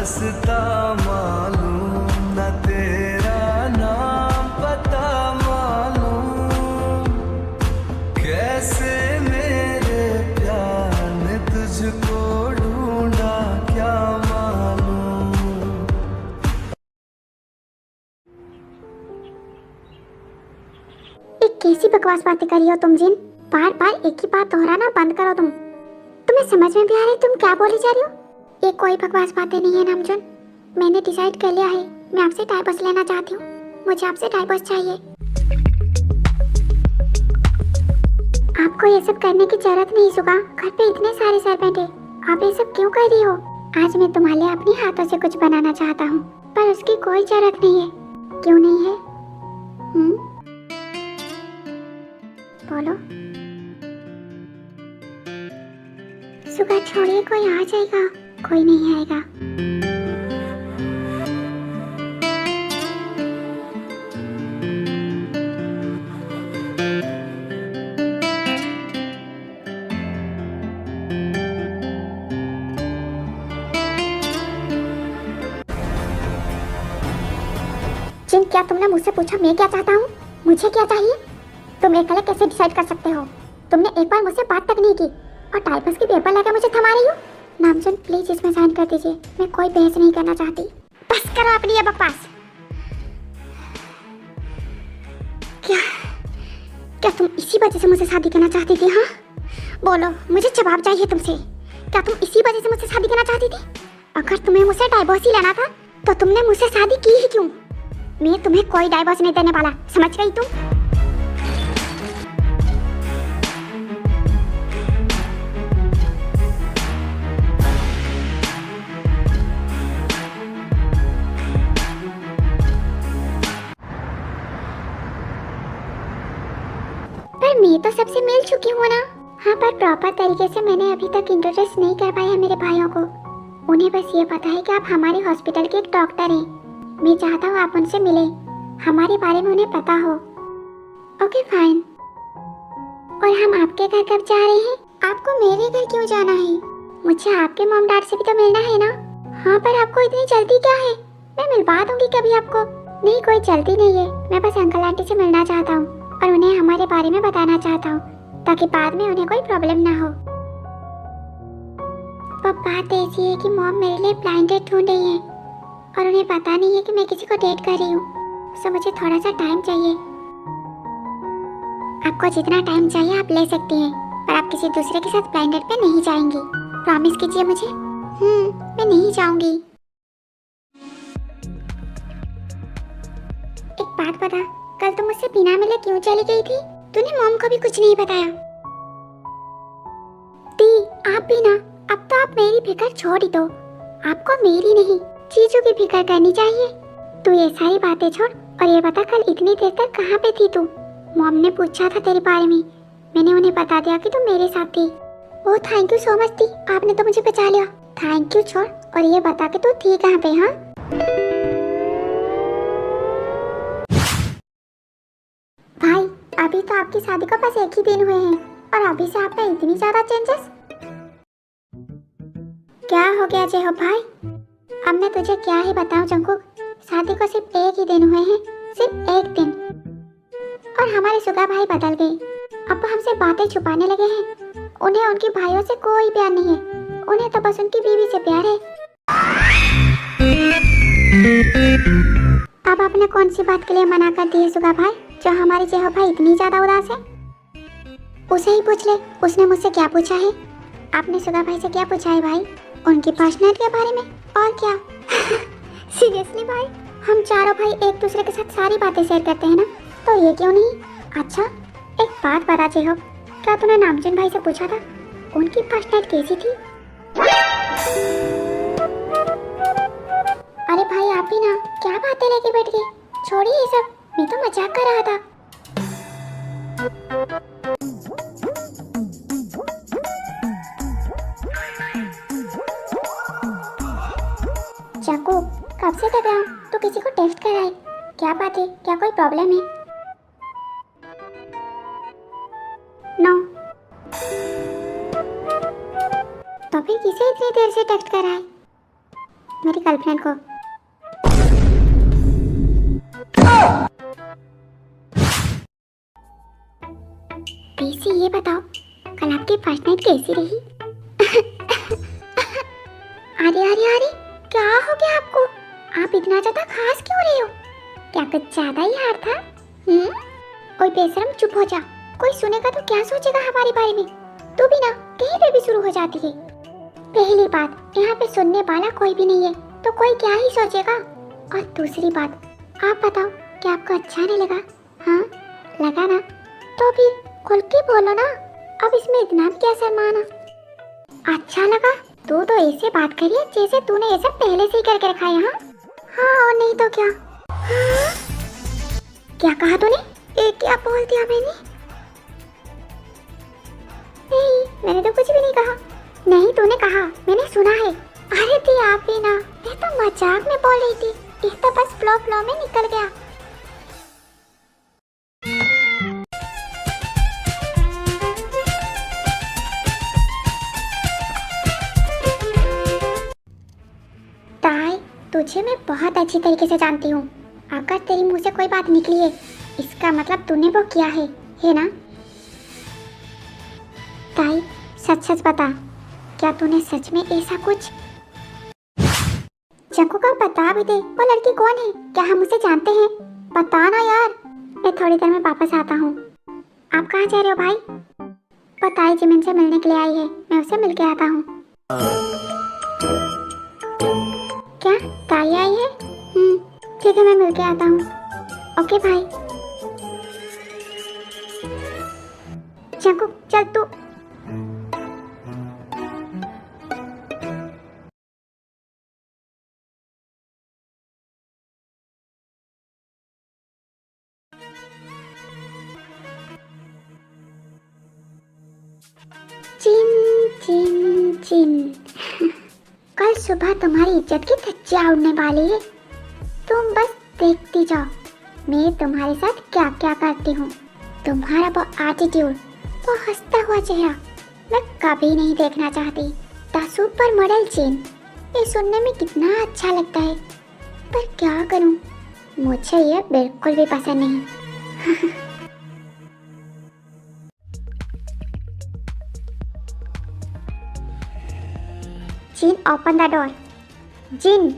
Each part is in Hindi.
रास्ता मालूम न तेरा नाम पता मालूम, कैसे मेरे प्यार ने तुझको ढूंढा क्या मालूम। एक कैसी बकवास बातें कर रही हो तुम जिन? बार बार एक ही बात दोहराना बंद करो तुम। तुम्हें समझ में भी आ रही तुम क्या बोली जा रही हो? ये कोई बकवास बातें नहीं है नामजुन। मैंने डिसाइड कर लिया है, मैं आपसे डाइवोर्स लेना चाहती हूँ। मुझे आपसे डाइवोर्स चाहिए। आपको ये सब करने की जरूरत नहीं सुगा। घर पे इतने सारे सर्वेंट है, आप ये सब क्यों कर रही हो? आज मैं तुम्हारे लिए अपने हाथों से कुछ बनाना चाहता हूँ, पर उसकी कोई जरूरत नहीं है। क्यों नहीं है? बोलो। सुगा छोड़िए, कोई आ जाएगा। कोई नहीं आएगा। जिन, क्या तुमने मुझसे पूछा मैं क्या चाहता हूँ? मुझे क्या चाहिए? तुम अकेले कैसे डिसाइड कर सकते हो? तुमने एक बार मुझसे बात तक नहीं की और टाइपस की पेपर लेकर मुझे थमा रही हो। नामजुन प्लीज इसमें साइन कर दीजिए, मैं कोई बहस नहीं करना चाहती। बस करो अपनी ये बकवास। क्या क्या तुम इसी वजह से मुझसे शादी करना चाहती थी? हाँ बोलो, मुझे जवाब चाहिए तुमसे। क्या तुम इसी वजह से मुझसे शादी करना चाहती थी? अगर तुम्हें मुझसे डाइवोर्स ही लेना था तो तुमने मुझसे शादी की ही क्यों? मैं तुम्हें कोई डाइवोर्स नहीं देने वाला, समझ गई तुम? पर मैं तो सबसे मिल चुकी हूँ ना। हाँ, पर प्रॉपर तरीके से मैंने अभी तक इंट्रोड्यूस नहीं कर पाया मेरे भाइयों को। उन्हें बस ये पता है कि आप हमारे हॉस्पिटल के एक डॉक्टर हैं। मैं चाहता हूँ आप उनसे मिले, हमारे बारे में उन्हें पता हो। Okay fine. और हम आपके घर कब जा रहे हैं? आपको मेरे घर क्यों जाना है? मुझे आपके मॉम डैड से भी तो मिलना है ना। हाँ, पर आपको इतनी जल्दी क्या है? मैं मिलवा दूंगी कभी आपको। नहीं, कोई जल्दी नहीं है। मैं बस अंकल आंटी से मिलना चाहता हूँ और उन्हें हमारे बारे में बताना चाहता हूँ, ताकि बाद में उन्हें कोई प्रॉब्लम ना हो। पर बात ऐसी है कि मॉम मेरे लिए ब्लाइंड डेट ढूंढ रही है और उन्हें पता नहीं है कि मैं किसी को डेट कर रही हूँ। सो मुझे थोड़ा सा टाइम चाहिए। आपको जितना टाइम चाहिए आप ले सकती हैं, पर आप किसी दूसरे के साथ ब्लाइंड डेट पे नहीं जाएंगी। प्रॉमिस कीजिए मुझे। मैं नहीं जाऊंगी। एक बात बता, कल तुम मुझसे बिना मिले क्यों चली गई थी? तूने मॉम को भी कुछ नहीं बताया। दी, आप भी ना, अब तो आप मेरी फिक्र छोड़ ही दो। आपको मेरी नहीं, चीजों की फिक्र करनी चाहिए। तू ये सारी बातें छोड़ और ये बता, कल इतनी देर तक कहाँ पे थी तू? मॉम ने पूछा था तेरे बारे में, मैंने उन्हें बता दिया कि तू मेरे साथ थी। Oh thank you so much दी, आपने तो मुझे बचा लिया। थैंक यू छोड़ और ये बता कि तू थी कहाँ पे? हाँ भाई, अभी तो आपकी शादी को बस एक ही दिन हुए हैं और अभी से आप में इतनी ज्यादा चेंजेस। क्या हो गया जय हो भाई? अब मैं तुझे क्या ही बताऊं जंकुक, शादी को सिर्फ एक ही दिन हुए हैं, सिर्फ एक दिन, और हमारे सुगा भाई बदल गए। अब वो हमसे बातें छुपाने लगे हैं। उन्हें उनके भाइयों से कोई प्यार नहीं है, उन्हें तो बस उनकी बीवी से प्यार है। अब आपने कौन सी बात के लिए मना कर दी है सुगा भाई, जो हमारी जय हो भाई इतनी ज्यादा उदास है? उसे ही पूछ ले, उसने मुझसे क्या पूछा है? आपने सुगा भाई से क्या पूछा है भाई? उनकी पर्सनैलिटी के बारे में और क्या? सीरियसली भाई, हम चारों भाई एक दूसरे के साथ सारी बातें शेयर करते हैं ना, तो ये क्यों नहीं? अच्छा एक बात बता जय हो, क्या तूने नामजुन भाई से पूछा था उनकी पर्सनैलिटी कैसी थी? अरे भाई आप भी ना, क्या बातें लेके बैठ गए? छोड़िए ये सब, मैं तो मजाक कर रहा था। चाकू, कब से कर रहा हूँ, तो किसी को टेक्स्ट कर रहा है? क्या बात है, क्या कोई प्रॉब्लम है? नो। तो फिर किसे इतनी देर से टेक्स्ट कर रहा है? मेरी गर्लफ्रेंड को। पीसी ये बताओ, कल आपकी फर्स्ट नाइट कैसी रही? अरे अरे अरे, क्या हो गया आपको? आप इतना ज्यादा खास क्यों रहे हो? क्या कुछ ज्यादा ही हार्ड था? ओए बेशरम, चुप हो जा। कोई सुनेगा तो क्या सोचेगा हमारे बारे में? तू भी ना कहीं पे भी शुरू हो जाती है। पहली बात, यहाँ पे सुनने वाला कोई भी नहीं है, तो कोई क्या ही सोचेगा। और दूसरी बात, आप बताओ, क्या आपको अच्छा नहीं लगा? हाँ लगा ना, तो फिर खुल के बोलो ना। अब इसमें इतना भी क्या शर्माना? अच्छा लगा? तू तो ऐसे बात करिए जैसे तूने ये सब पहले से ही करके रखा है। हाँ और नहीं तो क्या। हाँ? क्या कहा तूने? क्या बोल दिया मैंने? नहीं, मैंने तो कुछ भी नहीं कहा। नहीं तूने कहा, मैंने सुना है। अरे थी आप ही ना, मैं तो मजाक में बोल रही थी। ये तो बस फ्लो में निकल गया। ताई, तुझे मैं बहुत अच्छी तरीके से जानती हूँ। अगर तेरी मुंह से कोई बात निकली है, इसका मतलब तूने वो किया है ना? ताई, सच सच बता, क्या तूने सच में ऐसा कुछ? चंकू का बता भी दे, वो लड़की कौन है? क्या हम उसे जानते हैं? बता ना यार। मैं थोड़ी देर में वापस आता हूँ। आप कहाँ जा रहे हो भाई? ताई जिमिन से मिलने के लिए आई है, मैं उसे मिल के आता हूँ। क्या ताई आई है? ठीक है, मैं मिल के आता हूँ। ओके भाई। चंकू चल तू। चिन चिन चिन। कल सुबह तुम्हारी इज्जत की धज्जियां उड़ने वाली है। तुम बस देखती जाओ, मैं तुम्हारे साथ क्या क्या करती हूँ। तुम्हारा वो एटीट्यूड, वो हंसता हुआ चेहरा मैं कभी नहीं देखना चाहती। द सुपर मॉडल चिन, ये सुनने में कितना अच्छा लगता है, पर क्या करूँ, मुझे ये बिल्कुल भी पसंद नहीं। Jin, open the door. Jin.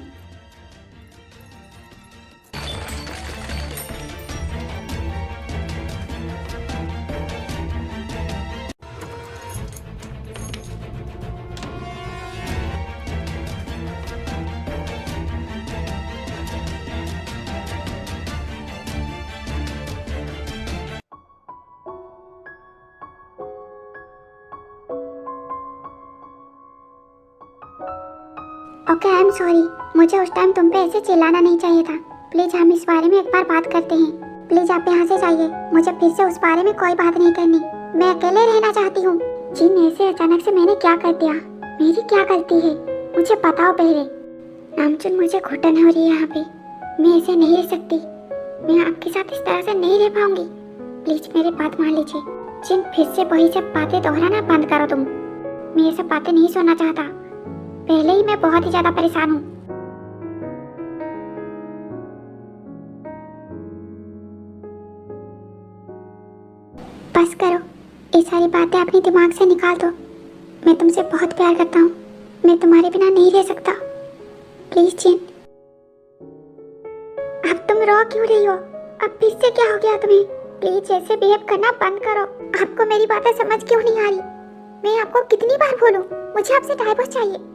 Okay, I am sorry. मुझे उस टाइम तुम पे ऐसे चिल्लाना नहीं चाहिए था। प्लीज हम इस बारे में एक बार बात करते हैं। प्लीज आप यहाँ से जाइए, मुझे फिर से उस बारे में कोई बात नहीं करनी। मैं अकेले रहना चाहती हूँ। जिन, ऐसे अचानक से मैंने क्या कर दिया? मेरी क्या गलती है? मुझे बताओ पहले। नामचुन, मुझे घुटन हो रही है यहाँ पे। मैं ऐसे नहीं रह सकती। मैं आपके साथ इस तरह से नहीं रह पाऊंगी। प्लीज मेरी बात मान लीजिए। जिन, फिर से वही सब बातें दोहराना बंद करो तुम। मैं ये सब बातें नहीं सुनना चाहता। पहले ही मैं बहुत ही ज्यादा परेशान हूँ। बस करो, ये सारी बातें अपने दिमाग से निकाल दो। मैं तुमसे बहुत प्यार करता हूँ। मैं तुम्हारे बिना नहीं रह सकता। प्लीज जिन। अब तुम रो क्यों रही हो? अब फिर से क्या हो गया तुम्हें? प्लीज ऐसे बिहेव करना बंद करो। आपको मेरी बातें समझ क्यों नहीं आ रही? मैं आपको कितनी बार बोलूं, मुझे आपसे डाइवोर्स चाहिए।